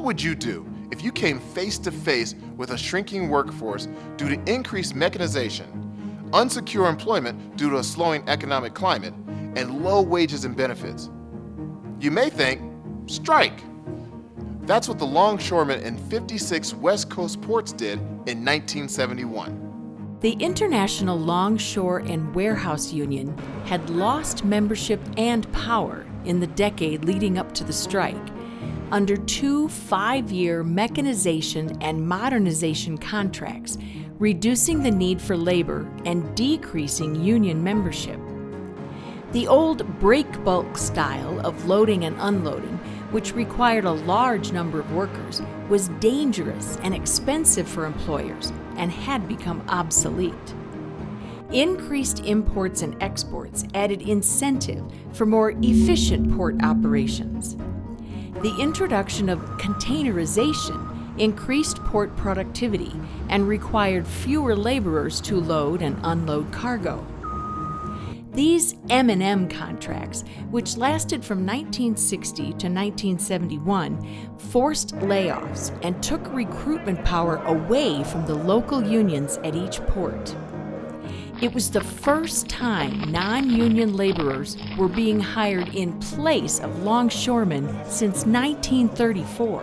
What would you do if you came face to face with a shrinking workforce due to increased mechanization, unsecure employment due to a slowing economic climate, and low wages and benefits? You may think, strike. That's what the longshoremen in 56 West Coast ports did in 1971. The International Longshore and Warehouse Union had lost membership and power in the decade leading up to the strike under 2 5-year mechanization and modernization contracts, reducing the need for labor and decreasing union membership. The old break bulk style of loading and unloading, which required a large number of workers, was dangerous and expensive for employers and had become obsolete. Increased imports and exports added incentive for more efficient port operations. The introduction of containerization increased port productivity and required fewer laborers to load and unload cargo. These M&M contracts, which lasted from 1960 to 1971, forced layoffs and took recruitment power away from the local unions at each port. It was the first time non-union laborers were being hired in place of longshoremen since 1934.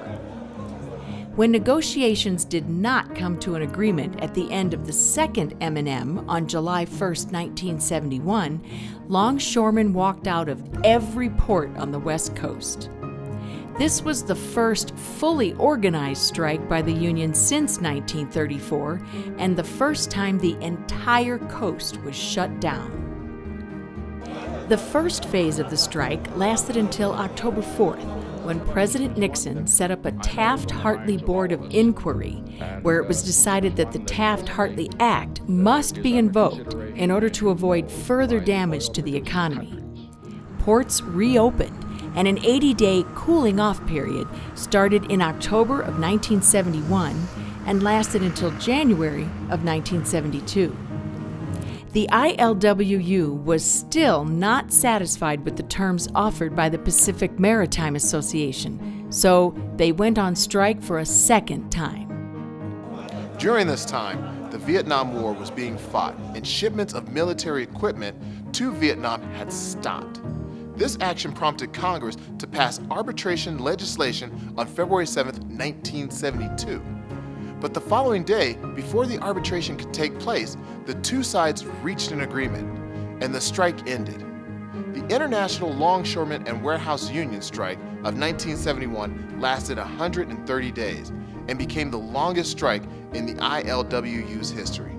When negotiations did not come to an agreement at the end of the second M&M on July 1, 1971, longshoremen walked out of every port on the West Coast. This was the first fully organized strike by the union since 1934, and the first time the entire coast was shut down. The first phase of the strike lasted until October 4th, when President Nixon set up a Taft-Hartley Board of Inquiry, where it was decided that the Taft-Hartley Act must be invoked in order to avoid further damage to the economy. Ports reopened, and an 80-day cooling-off period started in October of 1971 and lasted until January of 1972. The ILWU was still not satisfied with the terms offered by the Pacific Maritime Association, so they went on strike for a second time. During this time, the Vietnam War was being fought, and shipments of military equipment to Vietnam had stopped. This action prompted Congress to pass arbitration legislation on February 7, 1972. But the following day, before the arbitration could take place, the two sides reached an agreement, and the strike ended. The International Longshoremen and Warehouse Union strike of 1971 lasted 130 days and became the longest strike in the ILWU's history.